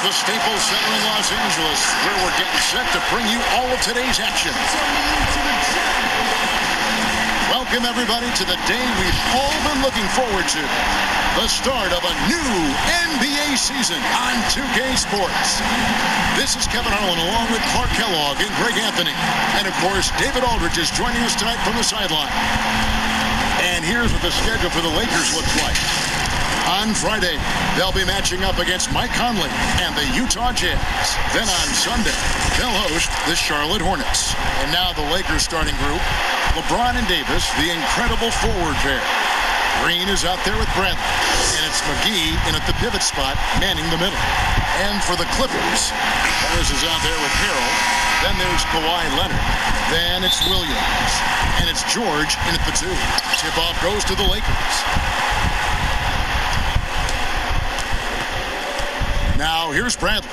the Staples Center in Los Angeles, where we're getting set to bring you all of today's action. Welcome, everybody, to the day we've all been looking forward to. The start of a new NBA season on 2K Sports. This is Kevin Harlan along with Clark Kellogg and Greg Anthony. And, of course, David Aldridge is joining us tonight from the sideline. And here's what the schedule for the Lakers looks like. On Friday, they'll be matching up against Mike Conley and the Utah Jazz. Then on Sunday, they'll host the Charlotte Hornets. And now the Lakers starting group, LeBron and Davis, the incredible forward pair. Green is out there with Bradley, and it's McGee in at the pivot spot, manning the middle. And for the Clippers, Harris is out there with Harrell. Then there's Kawhi Leonard. Then it's Williams. And it's George in at the 2. Tip-off goes to the Lakers. Now, here's Bradley.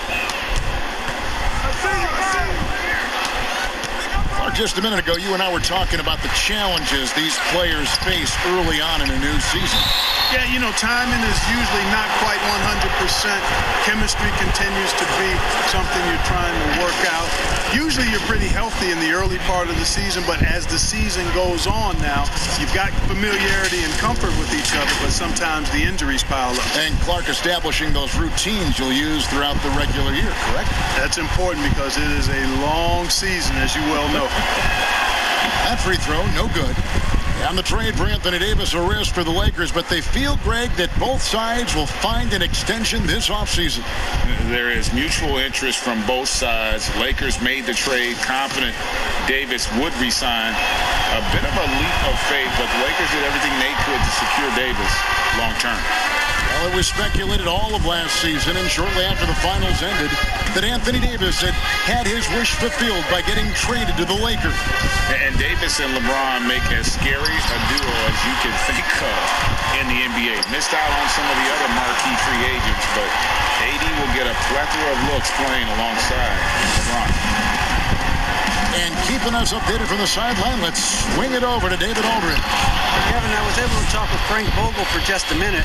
Just a minute ago, you and I were talking about the challenges these players face early on in a new season. Yeah, you know, timing is usually not quite 100%. Chemistry continues to be something you're trying to work out. Usually you're pretty healthy in the early part of the season, but as the season goes on now, you've got familiarity and comfort with each other, but sometimes the injuries pile up. And Clark, establishing those routines you'll use throughout the regular year, correct? That's important because it is a long season, as you well know. That free throw, no good. And the trade for Anthony Davis, a risk for the Lakers, but they feel, Greg, that both sides will find an extension this offseason. There is mutual interest from both sides. Lakers made the trade confident Davis would resign. A bit of a leap of faith, but the Lakers did everything they could to secure Davis long term. Well, it was speculated all of last season and shortly after the finals ended that Anthony Davis had his wish fulfilled by getting traded to the Lakers. And Davis and LeBron make as scary a duo as you can think of in the NBA. Missed out on some of the other marquee free agents, but AD will get a plethora of looks playing alongside LeBron. And keeping us updated from the sideline, let's swing it over to David Aldridge. Kevin, I was able to talk with Frank Vogel for just a minute.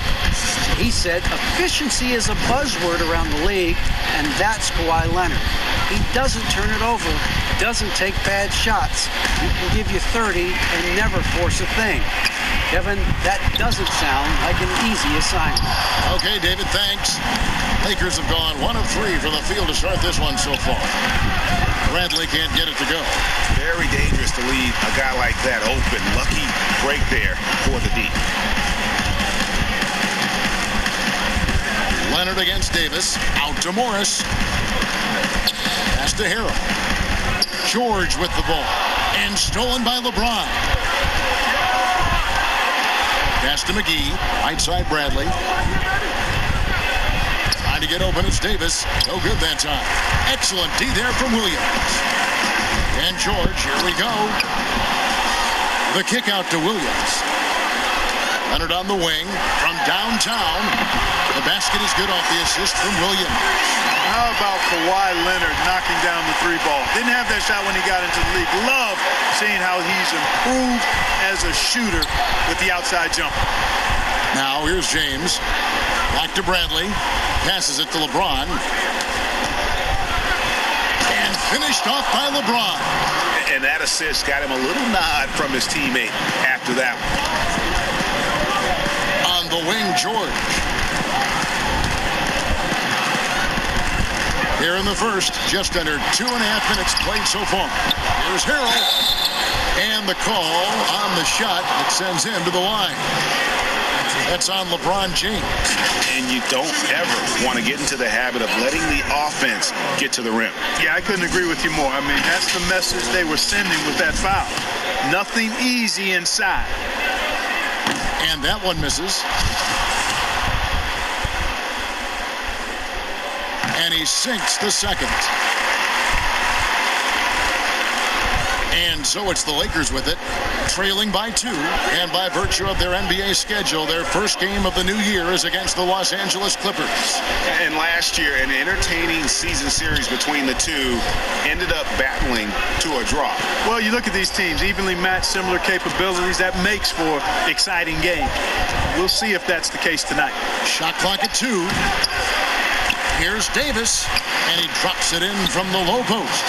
He said efficiency is a buzzword around the league, and that's Kawhi Leonard. He doesn't turn it over, doesn't take bad shots. He can give you 30 and never force a thing. Kevin, that doesn't sound like an easy assignment. Okay, David, thanks. Lakers have gone 1 of 3 from the field to start this one so far. Bradley can't get it to go. Very dangerous to leave a guy like that open. Lucky break there for the D. Leonard against Davis. Out to Morris. Pass to Harrell. George with the ball. And stolen by LeBron. Pass to McGee. Right side Bradley. Trying to get open, it's Davis. No good that time. Excellent D there from Williams. And George, here we go. The kick out to Williams. Leonard on the wing from downtown. The basket is good off the assist from Williams. How about Kawhi Leonard knocking down the 3 ball? Didn't have that shot when he got into the league. Love seeing how he's improved as a shooter with the outside jumper. Now here's James. Back to Bradley. Passes it to LeBron. And finished off by LeBron. And that assist got him a little nod from his teammate after that one. On the wing, George. Here in the first, just under 2.5 minutes played so far. Here's Harrell. And the call on the shot that sends him to the line. That's on LeBron James. And you don't ever want to get into the habit of letting the offense get to the rim. Yeah, I couldn't agree with you more. I mean, that's the message they were sending with that foul. Nothing easy inside. And that one misses. And he sinks the second. And so it's the Lakers with it, trailing by 2, and by virtue of their NBA schedule, their first game of the new year is against the Los Angeles Clippers. And last year, an entertaining season series between the two ended up battling to a draw. Well, you look at these teams, evenly matched, similar capabilities. That makes for exciting game. We'll see if that's the case tonight. Shot clock at 2. Here's Davis, and he drops it in from the low post.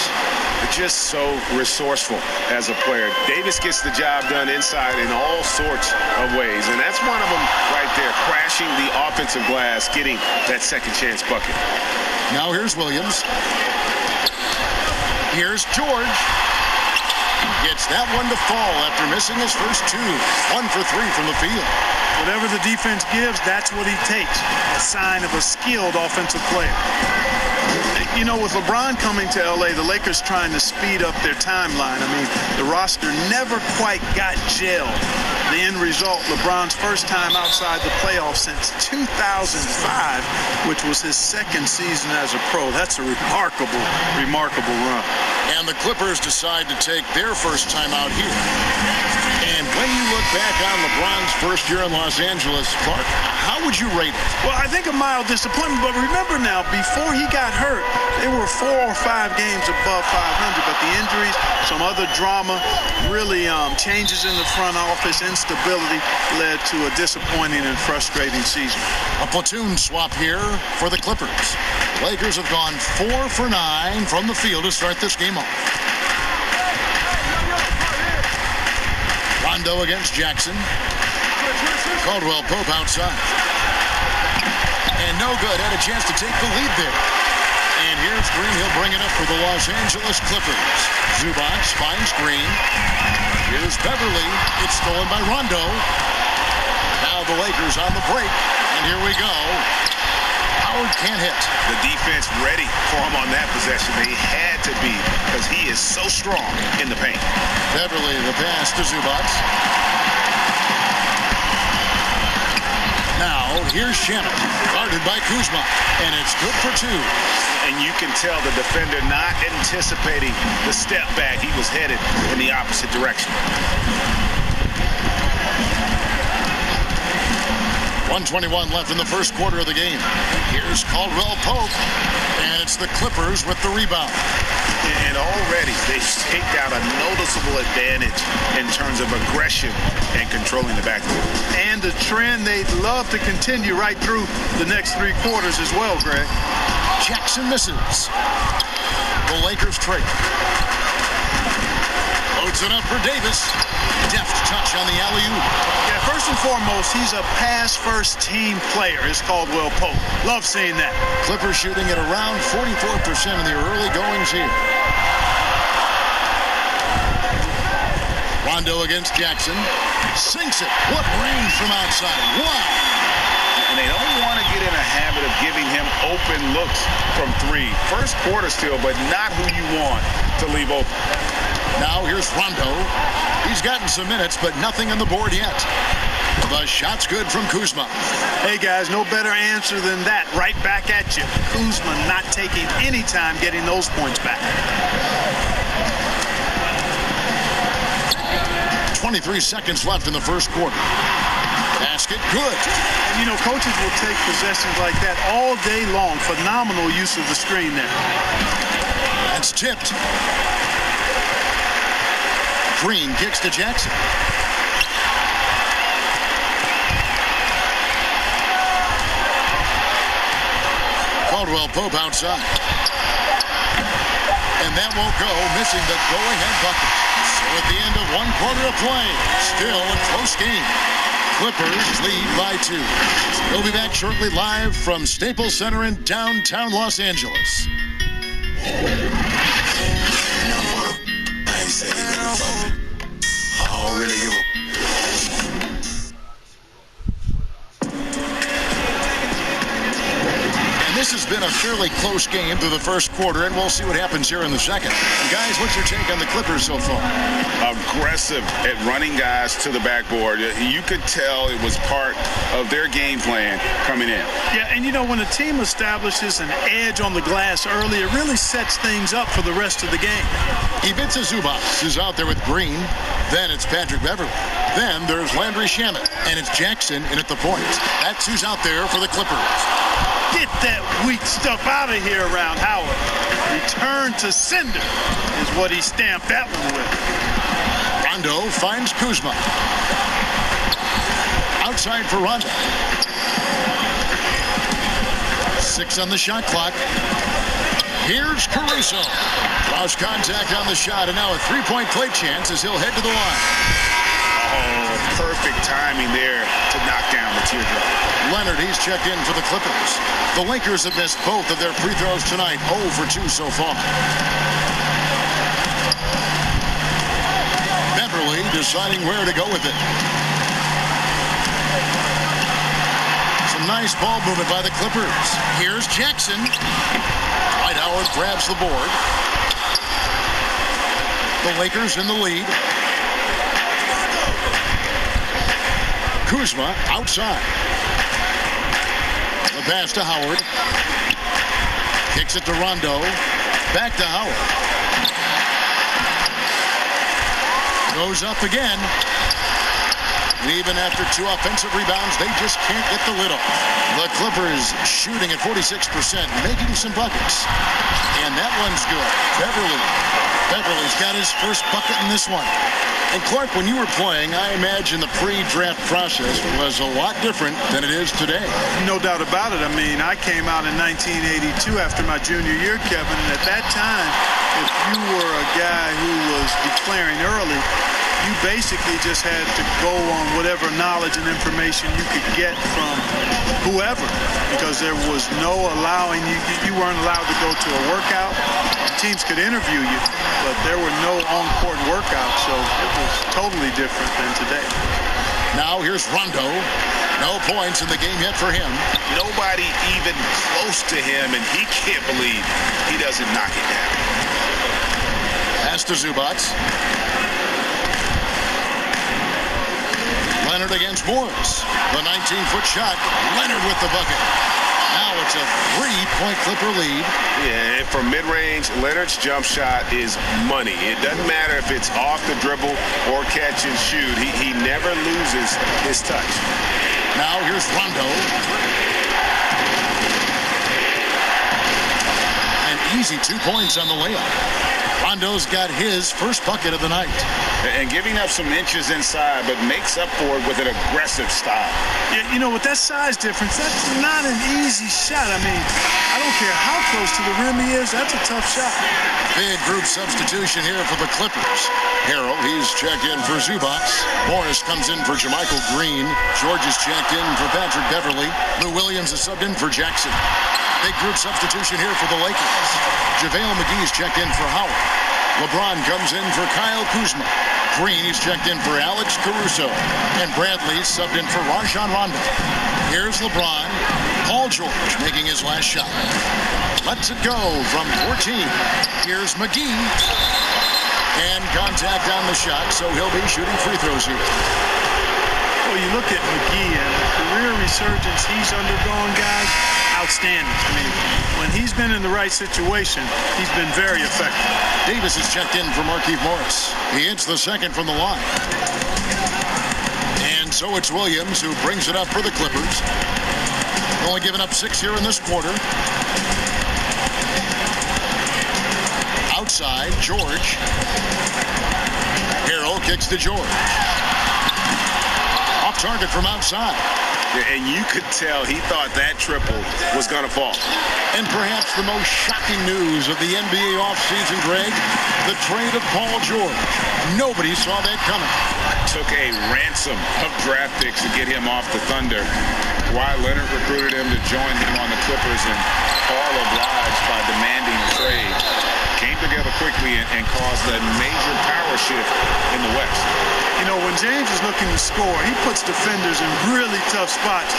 Just so resourceful as a player. Davis gets the job done inside in all sorts of ways, and that's one of them right there, crashing the offensive glass, getting that second chance bucket. Now here's Williams. Here's George. Gets that one to fall after missing his first two. 1 for 3 from the field. Whatever the defense gives, that's what he takes. A sign of a skilled offensive player. You know, with LeBron coming to L.A., the Lakers trying to speed up their timeline. I mean, the roster never quite got gelled. The end result, LeBron's first time outside the playoffs since 2005, which was his second season as a pro. That's a remarkable, remarkable run. And the Clippers decide to take their first time out here. And when you look back on LeBron's first year in Los Angeles, Clark, how would you rate it? Well, I think a mild disappointment, but remember now, before he got hurt, they were 4 or 5 games above 500, but the injuries, some other drama, really changes in the front office, instability led to a disappointing and frustrating season. A platoon swap here for the Clippers. Lakers have gone 4 for 9 from the field to start this game off. Rondo against Jackson. Caldwell Pope outside. And no good. Had a chance to take the lead there. And here's Green. He'll bring it up for the Los Angeles Clippers. Zubac finds Green. Here's Beverly. It's stolen by Rondo. Now the Lakers on the break. And here we go. Howard can't hit. The defense ready for him on that possession. They had to be, because he is so strong in the paint. Beverly, the pass to Zubac. Now, here's Shannon, guarded by Kuzma, and it's good for 2. And you can tell the defender not anticipating the step back. He was headed in the opposite direction. 1:21 left in the first quarter of the game. Here's Caldwell Pope, and it's the Clippers with the rebound. And already they've staked out a noticeable advantage in terms of aggression and controlling the backcourt. And a trend they'd love to continue right through the next 3 quarters as well, Greg. Jackson misses. The Lakers trade. Loads it up for Davis. Deft touch on the alley-oop. Yeah, first and foremost, he's a pass-first team player, is Caldwell Pope. Love seeing that. Clippers shooting at around 44% in the early goings here. Rondo against Jackson. Sinks it. What range from outside. Wow. And they don't want to get in a habit of giving him open looks from 3. First quarter still, but not who you want to leave open. Now here's Rondo. He's gotten some minutes, but nothing on the board yet. The shot's good from Kuzma. Hey, guys, no better answer than that. Right back at you. Kuzma not taking any time getting those points back. 23 seconds left in the first quarter. Basket, good. And, you know, coaches will take possessions like that all day long. Phenomenal use of the screen there. That's tipped. Green kicks to Jackson. Caldwell Pope outside. And that won't go, missing the go-ahead bucket. So at the end of 1 quarter of play, still a close game. Clippers lead by 2. We'll be back shortly live from Staples Center in downtown Los Angeles. And this has been a fairly close game through the first quarter, and we'll see what happens here in the second. Guys, what's your take on the Clippers so far? Aggressive at running guys to the backboard. You could tell it was part of their game plan coming in. Yeah, and you know, when a team establishes an edge on the glass early, it really sets things up for the rest of the game. Ivica Zubac is out there with Green. Then it's Patrick Beverly. Then there's Landry Shamet, and it's Jackson in at the point. That's who's out there for the Clippers. Get that weak stuff out of here around Howard. Return to sender is what he stamped that one with. Rondo finds Kuzma. Outside for Rondo. 6 on the shot clock. Here's Caruso. Lost contact on the shot, and now a three-point play chance as he'll head to the line. Oh, perfect timing there to knock down the teardrop. Leonard, he's checked in for the Clippers. The Lakers have missed both of their free throws tonight, 0 for 2 so far. Beverly deciding where to go with it. Some nice ball movement by the Clippers. Here's Jackson. Dwight Howard grabs the board. The Lakers in the lead. Kuzma outside. The pass to Howard. Kicks it to Rondo. Back to Howard. Goes up again. And even after 2 offensive rebounds, they just can't get the lid off. The Clippers shooting at 46%, making some buckets. And that one's good. Beverly's got his first bucket in this one. And Clark, when you were playing, I imagine the pre-draft process was a lot different than it is today. No doubt about it. I mean, I came out in 1982 after my junior year, Kevin, and at that time, if you were a guy who was declaring early, you basically just had to go on whatever knowledge and information you could get from whoever, because there was no allowing you weren't allowed to go to a workout. Teams could interview you, but there were no on-court workouts, so it was totally different than today. Now here's Rondo. No points in the game yet for him. Nobody even close to him, and he can't believe he doesn't knock it down. Pass to Zubac. Leonard against Morris. The 19-foot shot. Leonard with the bucket. Now it's a 3-point Clipper lead. Yeah, and from mid-range, Leonard's jump shot is money. It doesn't matter if it's off the dribble or catch and shoot. He never loses his touch. Now here's Rondo. An easy 2 points on the layup. Rondo's got his first bucket of the night. And giving up some inches inside, but makes up for it with an aggressive style. Yeah, you know, with that size difference, that's not an easy shot. I mean, I don't care how close to the rim he is, that's a tough shot. Big group substitution here for the Clippers. Harrell, he's checked in for Zubac. Morris comes in for Jermichael Green. George is checked in for Patrick Beverly. Lou Williams is subbed in for Jackson. Big group substitution here for the Lakers. JaVale McGee's checked in for Howard. LeBron comes in for Kyle Kuzma. Green is checked in for Alex Caruso. And Bradley's subbed in for Rajon Rondo. Here's LeBron. Paul George making his last shot. Lets it go from 14. Here's McGee. And contact on the shot, so he'll be shooting free throws here. Well, you look at McGee and the career resurgence he's undergone, guys, outstanding. I mean, when he's been in the right situation, he's been very effective. Davis is checked in for Markieff Morris. He hits the second from the line. And so it's Williams who brings it up for the Clippers. Only giving up 6 here in this quarter. Outside, George. Harrell kicks to George. Off target from outside. And you could tell he thought that triple was going to fall. And perhaps the most shocking news of the NBA offseason, Greg, the trade of Paul George. Nobody saw that coming. Took a ransom of draft picks to get him off the Thunder. Kawhi Leonard recruited him to join him on the Clippers, and Paul obliged by demanding a trade. Came together quickly and caused a major power shift in the West. You know, when James is looking to score, he puts defenders in really tough spots.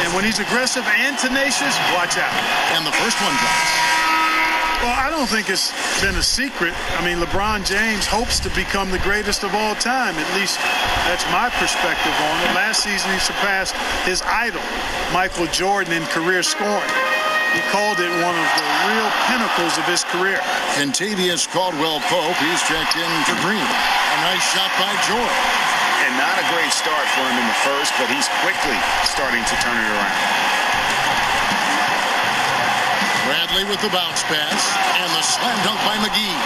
And when he's aggressive and tenacious, watch out. And the first one drops. Well, I don't think it's been a secret. I mean, LeBron James hopes to become the greatest of all time. At least that's my perspective on it. Last season, he surpassed his idol, Michael Jordan, in career scoring. He called it one of the real pinnacles of his career. Kentavious Caldwell-Pope, he's checked in for Green. A nice shot by George. And not a great start for him in the first, but he's quickly starting to turn it around. Bradley with the bounce pass, and the slam dunk by McGee.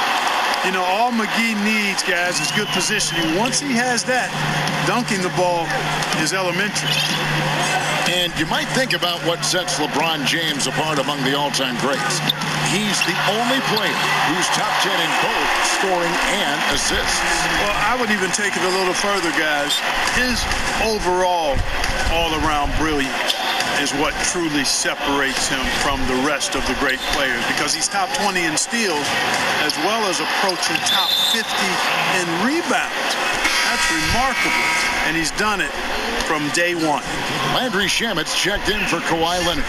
You know, all McGee needs, guys, is good positioning. Once he has that, dunking the ball is elementary. And you might think about what sets LeBron James apart among the all-time greats. He's the only player who's top 10 in both scoring and assists. Well, I would even take it a little further, guys. His overall all-around brilliance is what truly separates him from the rest of the great players, because he's top 20 in steals as well as approaching top 50 in rebounds. That's remarkable, and he's done it from day one. Landry Shamit's checked in for Kawhi Leonard.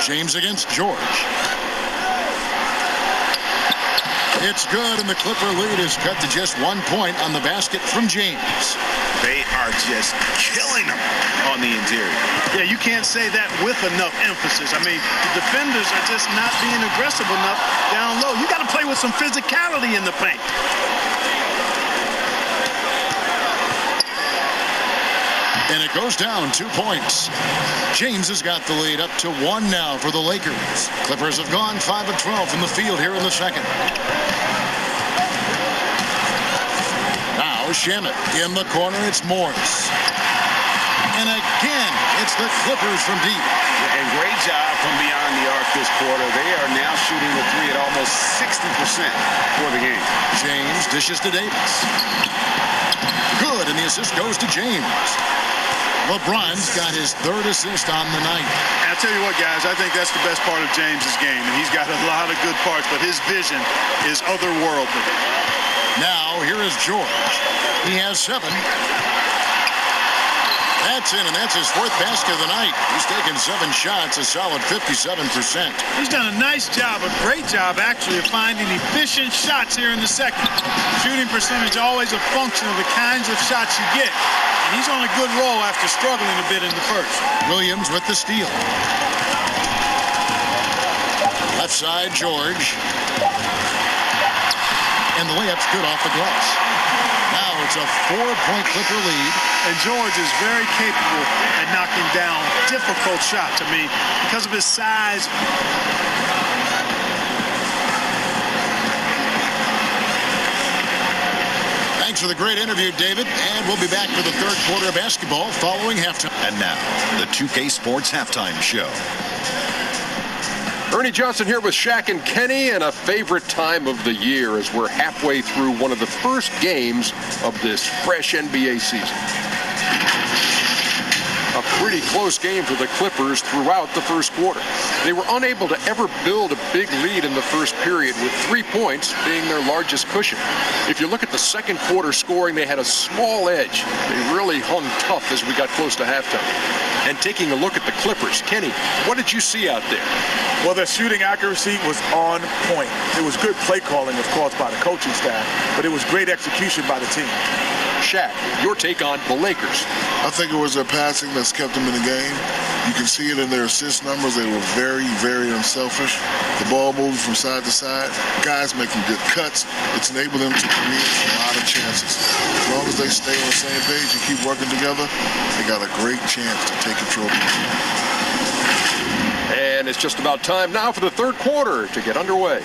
James against George. It's good, and the Clipper lead is cut to just 1 point on the basket from James. They are just killing them on the interior. Yeah, you can't say that with enough emphasis. I mean, the defenders are just not being aggressive enough down low. You got to play with some physicality in the paint. And it goes down 2 points. James has got the lead up to 1 now for the Lakers. Clippers have gone 5 of 12 from the field here in the second. Now Shamet in the corner. It's Morris. And again, it's the Clippers from deep. And great job from beyond the arc this quarter. They are now shooting the three at almost 60% for the game. James dishes to Davis. Good, and the assist goes to James. LeBron's got his 3rd assist on the night. And I'll tell you what, guys, I think that's the best part of James's game. And he's got a lot of good parts, but his vision is otherworldly. Now, here is George. He has 7. That's in, and that's his 4th basket of the night. He's taken 7 shots, a solid 57%. He's done a nice job, a great job, actually, of finding efficient shots here in the second. Shooting percentage always a function of the kinds of shots you get. And he's on a good roll after struggling a bit in the first. Williams with the steal. Left side, George. And the layup's good off the glass. Now it's a 4-point Clipper lead. And George is very capable at knocking down difficult shots. I mean, because of his size. Thanks for the great interview, David. And we'll be back for the 3rd quarter of basketball following halftime. And now, the 2K Sports Halftime Show. Ernie Johnson here with Shaq and Kenny, and a favorite time of the year as we're halfway through one of the first games of this fresh NBA season. A pretty close game for the Clippers throughout the first quarter. They were unable to ever build a big lead in the first period, with 3 points being their largest cushion. If you look at the second quarter scoring, they had a small edge. They really hung tough as we got close to halftime. And taking a look at the Clippers, Kenny, what did you see out there? Well, their shooting accuracy was on point. It was good play calling, of course, by the coaching staff, but it was great execution by the team. Shaq, your take on the Lakers. I think it was their passing that's kept them in the game. You can see it in their assist numbers. They were very, very unselfish. The ball moving from side to side. Guys making good cuts. It's enabled them to create a lot of chances. As long as they stay on the same page and keep working together, they got a great chance to take control. And it's just about time now for the 3rd quarter to get underway.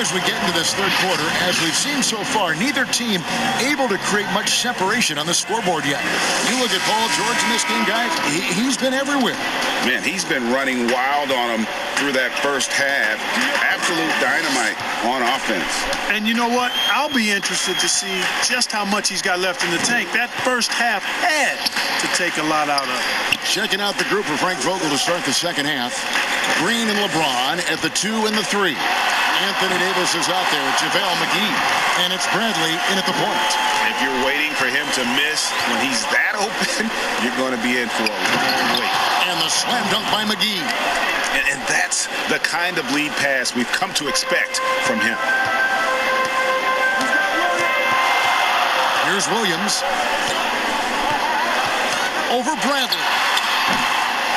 As we get into this 3rd quarter, as we've seen so far, neither team able to create much separation on the scoreboard yet. You look at Paul George in this game, guys, he's been everywhere. Man, he's been running wild on them through that first half. Absolute dynamite on offense. And you know what? I'll be interested to see just how much he's got left in the tank. That first half had to take a lot out of it. Checking out the group for Frank Vogel to start the second half. Green and LeBron at the 2 and the 3. Anthony Davis is out there with JaVale McGee, and it's Bradley in at the point. If you're waiting for him to miss when he's that open, you're going to be in for a long wait. And the slam dunk by McGee. And that's the kind of lead pass we've come to expect from him. Here's Williams. over Bradley.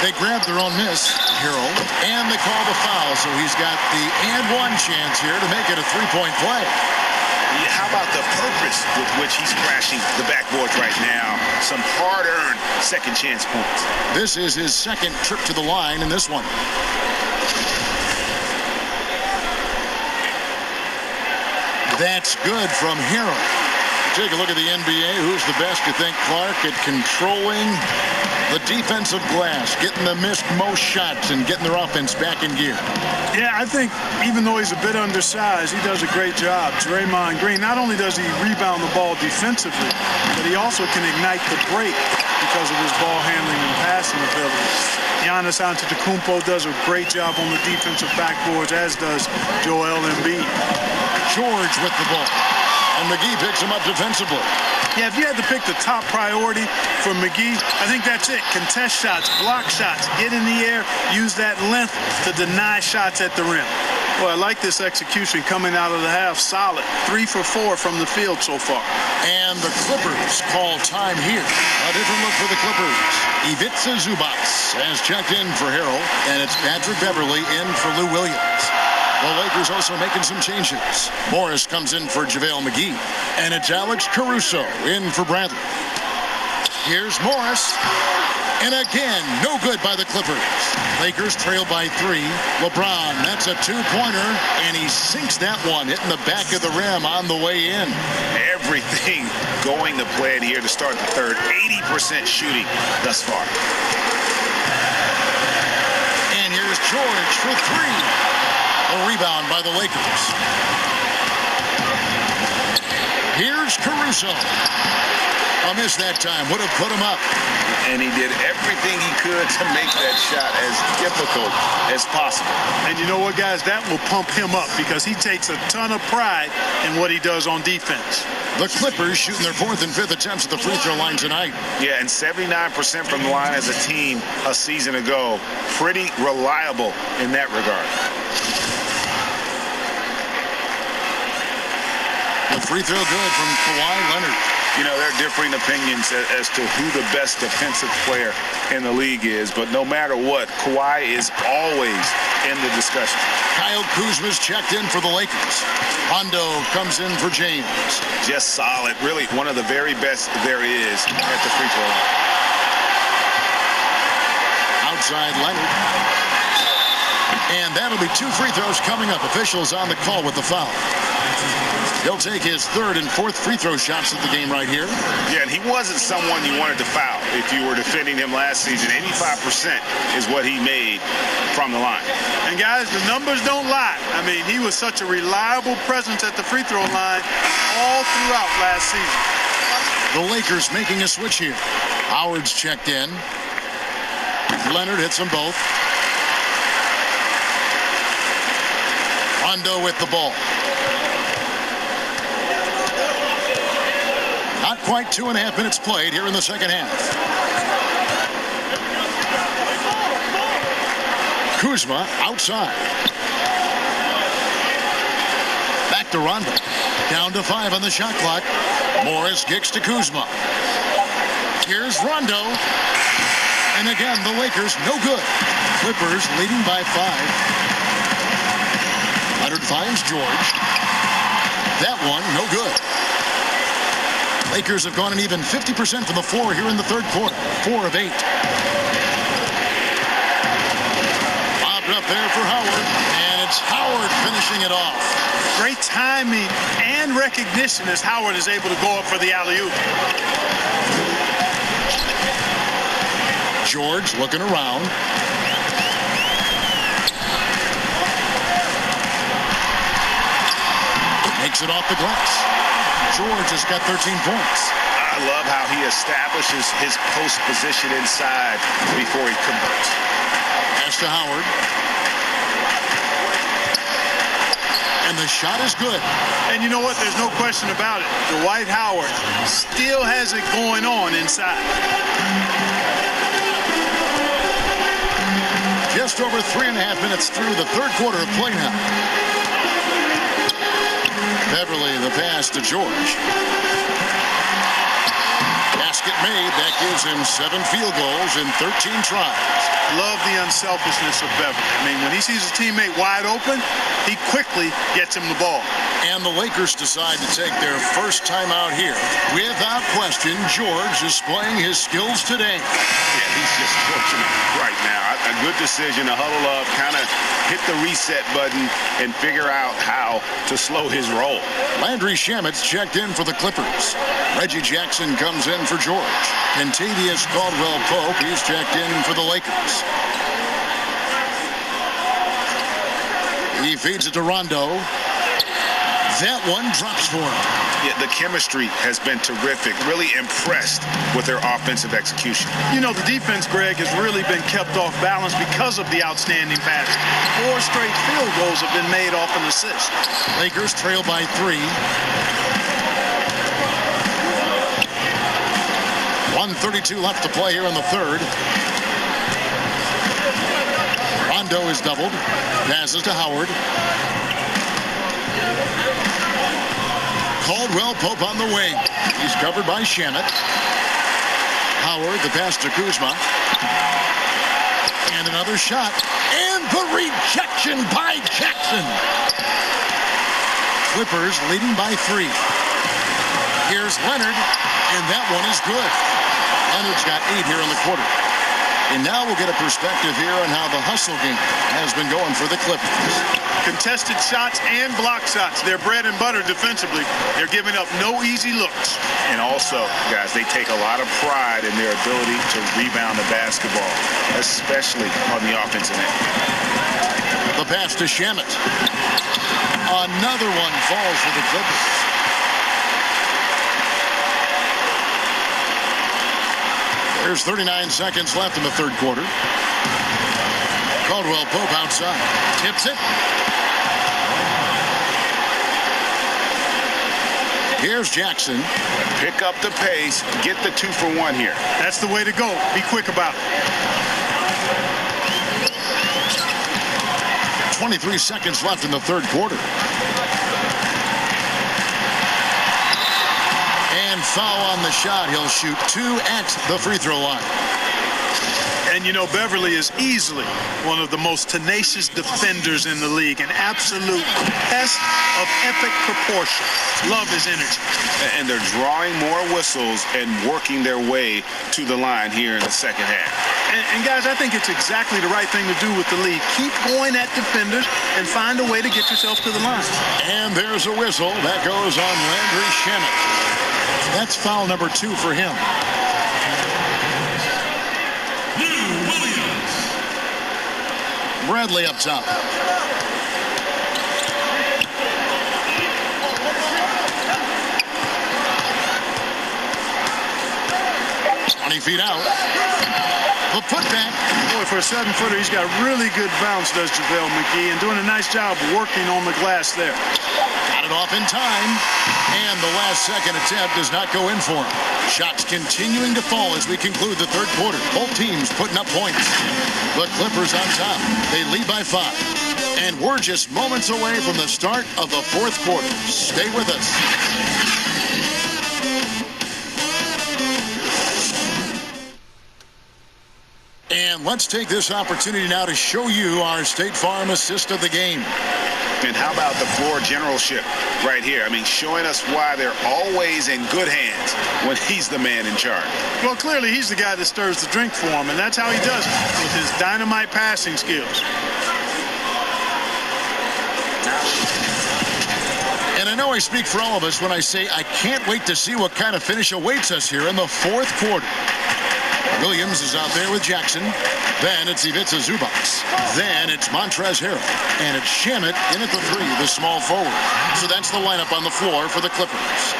They grabbed their own miss, Hero, and they call the foul. So he's got the and one chance here to make it a three-point play. Yeah, how about the purpose with which he's crashing the backboards right now? Some hard-earned second chance points. This is his second trip to the line in this one. That's good from Hero. Take a look at the NBA. Who's the best, you think, Clark, at controlling the defensive glass, getting the missed most shots and getting their offense back in gear? Yeah, I think even though he's a bit undersized, he does a great job. Draymond Green, not only does he rebound the ball defensively, but he also can ignite the break because of his ball handling and passing ability. Giannis Antetokounmpo does a great job on the defensive backboards, as does Joel Embiid. George with the ball. And McGee picks him up defensively. Yeah, if you had to pick the top priority for McGee, I think that's it. Contest shots, block shots, get in the air, use that length to deny shots at the rim. Well, I like this execution coming out of the half. Solid. 3 for 4 from the field so far. And the Clippers call time here. A different look for the Clippers. Ivica Zubac has checked in for Harrell, and it's Patrick Beverley in for Lou Williams. The Lakers also making some changes. Morris comes in for JaVale McGee. And it's Alex Caruso in for Bradley. Here's Morris. And again, no good by the Clippers. Lakers trail by 3. LeBron, that's a two-pointer. And he sinks that one, hitting the back of the rim on the way in. Everything going to plan here to start the third. 80% shooting thus far. And here's George for 3. A rebound by the Lakers. Here's Caruso. A miss that time. Would have put him up. And he did everything he could to make that shot as difficult as possible. And you know what, guys? That will pump him up because he takes a ton of pride in what he does on defense. The Clippers shooting their 4th and 5th attempts at the free throw line tonight. Yeah, and 79% from the line as a team a season ago. Pretty reliable in that regard. The free throw good from Kawhi Leonard. You know, there are differing opinions as to who the best defensive player in the league is, but no matter what, Kawhi is always in the discussion. Kyle Kuzma's checked in for the Lakers. Hondo comes in for James. Just solid. Really one of the very best there is at the free throw line. Outside Leonard. And that'll be 2 free throws coming up. Officials on the call with the foul. He'll take his 3rd and 4th free throw shots of the game right here. Yeah, and he wasn't someone you wanted to foul if you were defending him last season. 85% is what he made from the line. And guys, the numbers don't lie. I mean, he was such a reliable presence at the free throw line all throughout last season. The Lakers making a switch here. Howard's checked in. Leonard hits them both. Hondo with the ball. Not quite 2.5 minutes played here in the second half. Kuzma outside. Back to Rondo. Down to 5 on the shot clock. Morris kicks to Kuzma. Here's Rondo. And again, the Lakers no good. Clippers leading by 5. Leonard finds George. That one no good. Lakers have gone an even 50% from the floor here in the third quarter. 4 of 8. Bobbed up there for Howard, and it's Howard finishing it off. Great timing and recognition as Howard is able to go up for the alley-oop. George looking around. Makes it off the glass. George has got 13 points. I love how he establishes his post position inside before he converts. Pass to Howard. And the shot is good. And you know what? There's no question about it. Dwight Howard still has it going on inside. Just over 3.5 minutes through the third quarter of play now. Beverly, the pass to George. Basket made. That gives him 7 field goals in 13 tries. Love the unselfishness of Beverly. I mean, when he sees his teammate wide open, he quickly gets him the ball. And the Lakers decide to take their first time out here. Without question, George is playing his skills today. Yeah, he's just fortunate right now. A good decision to huddle up, kind of hit the reset button, and figure out how to slow his roll. Landry Shamet's checked in for the Clippers. Reggie Jackson comes in for George. Kentavious Caldwell-Pope, he's checked in for the Lakers. He feeds it to Rondo. That one drops for him. Yeah, the chemistry has been terrific. Really impressed with their offensive execution. You know, the defense, Greg, has really been kept off balance because of the outstanding passes. 4 straight field goals have been made off an assist. Lakers trail by 3. 1:32 left to play here in the third. Rondo is doubled. Passes to Howard. Caldwell-Pope on the wing. He's covered by Shamet. Howard, the pass to Kuzma. And another shot. And the rejection by Jackson. Clippers leading by 3. Here's Leonard, and that one is good. Leonard's got 8 here in the quarter. And now we'll get a perspective here on how the hustle game has been going for the Clippers. Contested shots and block shots. They're bread and butter defensively. They're giving up no easy looks. And also, guys, they take a lot of pride in their ability to rebound the basketball, especially on the offensive end. The pass to Shamet. Another one falls for the Clippers. There's 39 seconds left in the third quarter. Caldwell-Pope outside. Tips it. Here's Jackson. Pick up the pace. Get the 2-for-1 here. That's the way to go. Be quick about it. 23 seconds left in the third quarter. And foul on the shot. He'll shoot 2 at the free throw line. And, you know, Beverly is easily one of the most tenacious defenders in the league. An absolute pest of epic proportion. Love his energy. And they're drawing more whistles and working their way to the line here in the second half. And guys, I think it's exactly the right thing to do with the league. Keep going at defenders and find a way to get yourself to the line. And there's a whistle. That goes on Landry Shamet. That's foul number 2 for him. Bradley up top. Feet out. The putback. Boy, for a 7-footer, he's got really good bounce, does JaVale McGee, and doing a nice job working on the glass there. Got it off in time, and the last second attempt does not go in for him. Shots continuing to fall as we conclude the third quarter. Both teams putting up points. The Clippers on top. They lead by 5. And we're just moments away from the start of the fourth quarter. Stay with us. And let's take this opportunity now to show you our State Farm assist of the game. And how about the floor generalship right here? I mean, showing us why they're always in good hands when he's the man in charge. Well, clearly he's the guy that stirs the drink for him, and that's how he does it, with his dynamite passing skills. And I know I speak for all of us when I say I can't wait to see what kind of finish awaits us here in the fourth quarter. Williams is out there with Jackson. Then it's Ivica Zubac. Then it's Montrezl Harrell. And it's Shamet in at the 3, the small forward. So that's the lineup on the floor for the Clippers.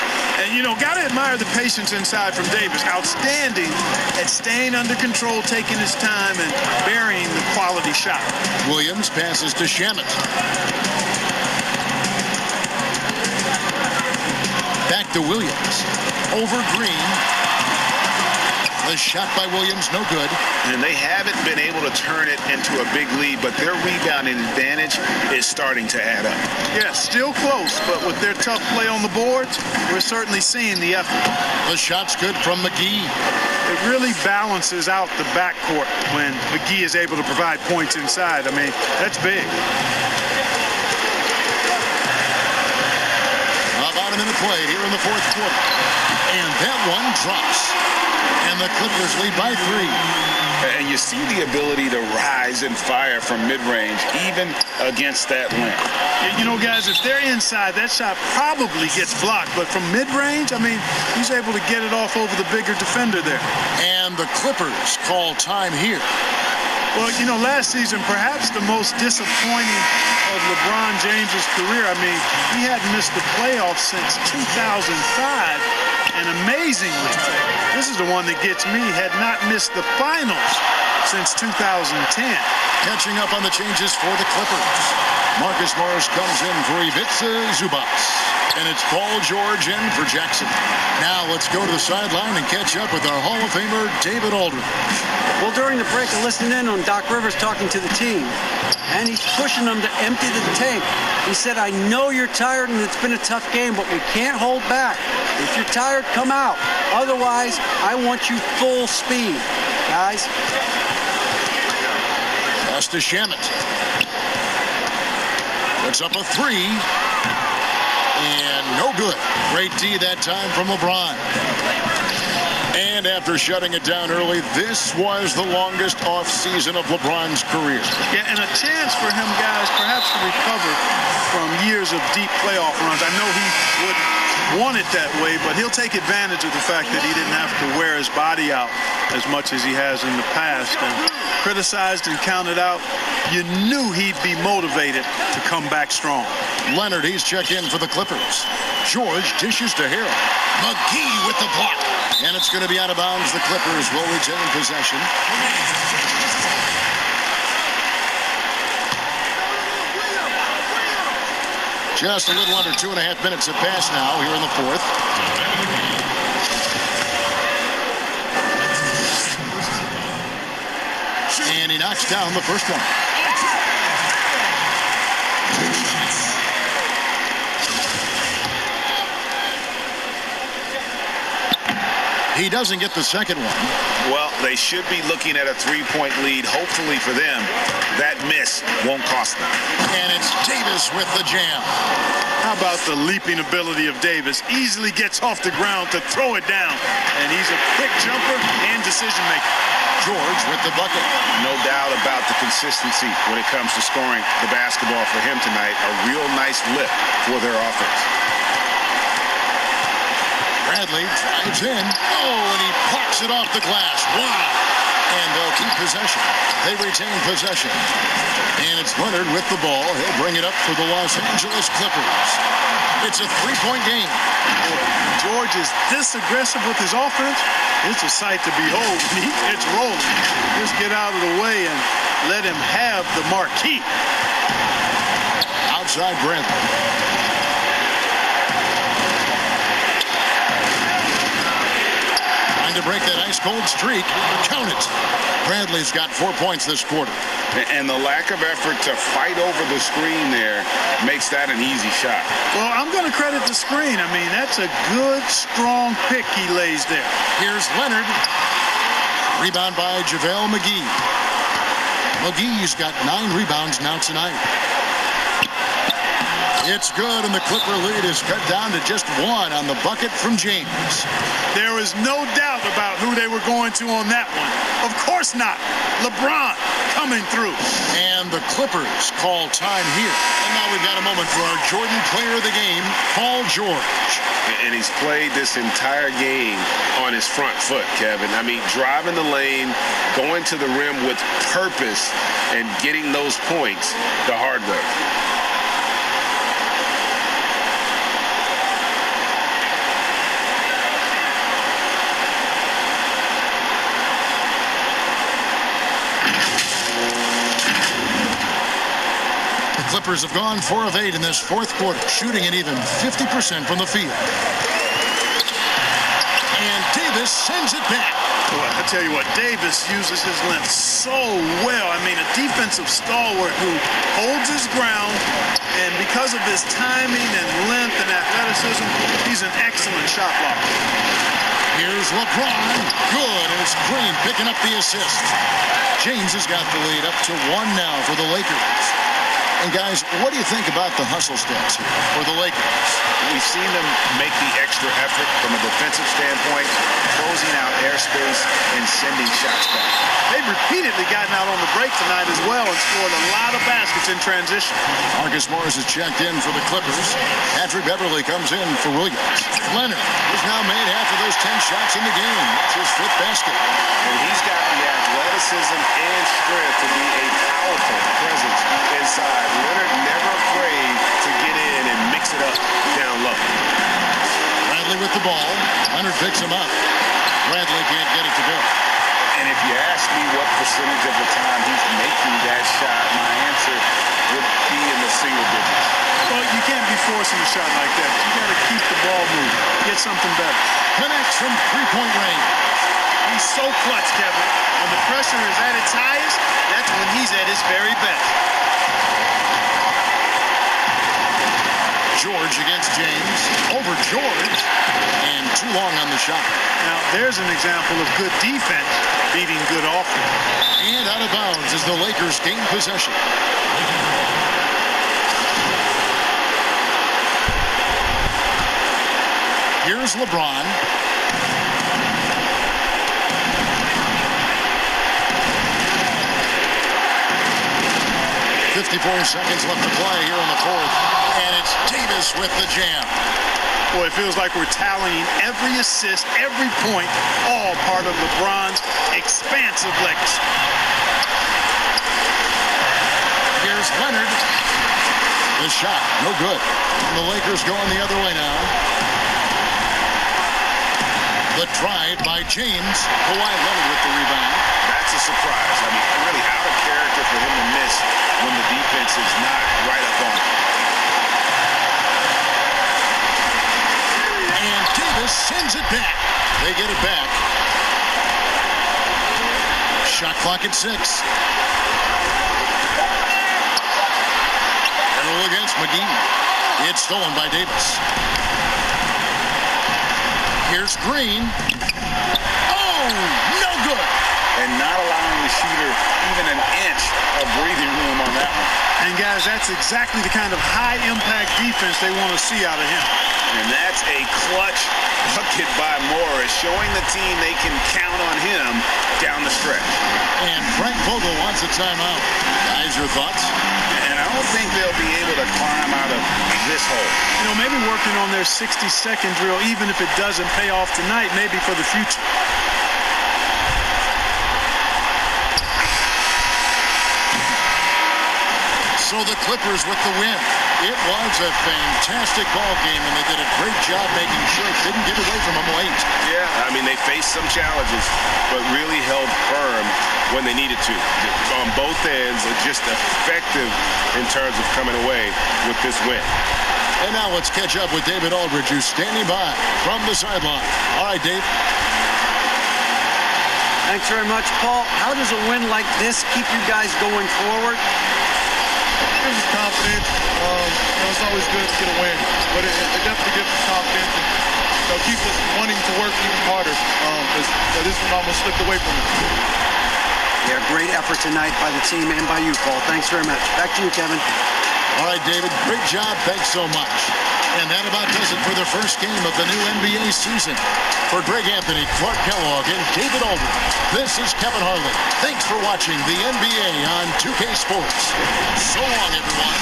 And, you know, got to admire the patience inside from Davis. Outstanding at staying under control, taking his time, and burying the quality shot. Williams passes to Shamet. Back to Williams. Over Green. The shot by Williams, no good. And they haven't been able to turn it into a big lead, but their rebounding advantage is starting to add up. Yeah, still close, but with their tough play on the boards, we're certainly seeing the effort. The shot's good from McGee. It really balances out the backcourt when McGee is able to provide points inside. I mean, that's big. About a minute played here in the fourth quarter. And that one drops. And the Clippers lead by 3. And you see the ability to rise and fire from mid-range, even against that length. You know, guys, if they're inside, that shot probably gets blocked. But from mid-range, I mean, he's able to get it off over the bigger defender there. And the Clippers call time here. Well, you know, last season, perhaps the most disappointing of LeBron James's career. I mean, he hadn't missed the playoffs since 2005. And amazingly, this is the one that gets me, had not missed the finals since 2010. Catching up on the changes for the Clippers. Marcus Morris comes in for Ivica Zubac. And it's Paul George in for Jackson. Now let's go to the sideline and catch up with our Hall of Famer, David Aldridge. Well, during the break, I listened in on Doc Rivers talking to the team, and he's pushing them to empty the tank. He said, I know you're tired and it's been a tough game, but we can't hold back. If you're tired, come out. Otherwise, I want you full speed, guys. Pass to Shamet. Puts up a 3. And no good. Great D that time from LeBron. And after shutting it down early, this was the longest offseason of LeBron's career. Yeah, and a chance for him, guys, perhaps to recover from years of deep playoff runs. I know he wouldn't want it that way, but he'll take advantage of the fact that he didn't have to wear his body out as much as he has in the past. And criticized and counted out, you knew he'd be motivated to come back strong. Leonard, he's checked in for the Clippers. George dishes to Harold. McGee with the block. And it's going to be out of bounds. The Clippers will retain possession. Just a little under 2.5 minutes have passed now here in the fourth. And he knocks down the first one. He doesn't get the second one. Well, they should be looking at a 3-point lead. Hopefully for them, that miss won't cost them. And it's Davis with the jam. How about the leaping ability of Davis? Easily gets off the ground to throw it down. And he's a quick jumper and decision maker. George with the bucket. No doubt about the consistency when it comes to scoring the basketball for him tonight. A real nice lift for their offense. Bradley drives in. Oh, and he pops it off the glass. Wow. And they'll keep possession. They retain possession. And it's Leonard with the ball. He'll bring it up for the Los Angeles Clippers. It's a 3-point game. George is this aggressive with his offense. It's a sight to behold. He gets rolling. Just get out of the way and let him have the marquee. Outside Bradley. To break that ice-cold streak. Count it. Bradley's got 4 points this quarter. And the lack of effort to fight over the screen there makes that an easy shot. Well, I'm going to credit the screen. I mean, that's a good, strong pick he lays there. Here's Leonard. Rebound by JaVale McGee. McGee's got 9 rebounds now tonight. It's good, and the Clipper lead is cut down to just 1 on the bucket from James. There is no doubt about who they were going to on that one. Of course not. LeBron coming through. And the Clippers call time here. And now we've got a moment for our Jordan player of the game, Paul George. And he's played this entire game on his front foot, Kevin. I mean, driving the lane, going to the rim with purpose, and getting those points the hard way. Clippers have gone 4 of 8 in this fourth quarter, shooting an even 50% from the field. And Davis sends it back. Boy, I tell you what, Davis uses his length so well. I mean, a defensive stalwart who holds his ground, and because of his timing and length and athleticism, he's an excellent shot blocker. Here's LeBron. Good as Green picking up the assist. James has got the lead up to 1 now for the Lakers. And guys, what do you think about the hustle steps here for the Lakers? We've seen them make the extra effort from a defensive standpoint, closing out airspace and sending shots back. They've repeatedly gotten out on the break tonight as well and scored a lot of baskets in transition. Marcus Morris has checked in for the Clippers. Patrick Beverly comes in for Williams. Leonard has now made half of those 10 shots in the game. That's his 5th basket. And he's got the athleticism and strength to be a powerful presence inside. Leonard never afraid to get in and mix it up down low. Bradley with the ball. Leonard picks him up. Bradley can't get it to go. And if you ask me what percentage of the time he's making that shot, my answer would be in the single digits. Well, you can't be forcing a shot like that. You got to keep the ball moving. Get something better. Connects from 3-point range. He's so clutch, Kevin. When the pressure is at its highest, that's when he's at his very best. George against James. Over George. And too long on the shot. Now, there's an example of good defense beating good offense. And out of bounds as the Lakers gain possession. Here's LeBron. .54 seconds left to play here in the 4th. And it's Davis with the jam. Boy, it feels like we're tallying every assist, every point, all part of LeBron's expansive legacy. Here's Leonard. The shot, no good. And the Lakers going the other way now. The drive by James. Kawhi Leonard with the rebound. That's a surprise. I mean, really out of character for him to miss when the defense is not right up on him. And Davis sends it back. They get it back. Shot clock at 6. Arrow against McGee. It's stolen by Davis. Here's Green. Oh, no good. And not allowing the shooter even an inch of breathing room on that one. And guys, that's exactly the kind of high-impact defense they want to see out of him. And that's a clutch bucket by Morris, showing the team they can count on him down the stretch. And Frank Vogel wants a timeout. Guys, your thoughts? And I don't think they'll be able to climb out of this hole. You know, maybe working on their 60-second drill, even if it doesn't pay off tonight, maybe for the future. So the Clippers with the win. It was a fantastic ball game, and they did a great job making sure it didn't get away from them late. Yeah, I mean, they faced some challenges, but really held firm when they needed to. On both ends, just effective in terms of coming away with this win. And now let's catch up with David Aldridge, who's standing by from the sideline. All right, Dave. Thanks very much, Paul. How does a win like this keep you guys going forward? Gives us confidence. It's always good to get a win, but it definitely gives us confidence and keeps us wanting to work even harder. Because this one almost slipped away from us. Yeah, great effort tonight by the team and by you, Paul. Thanks very much. Back to you, Kevin. All right, David. Great job. Thanks so much. And that about does it for the first game of the new NBA season. For Greg Anthony, Clark Kellogg, and David Aldridge, this is Kevin Harlan. Thanks for watching the NBA on 2K Sports. So long, everyone.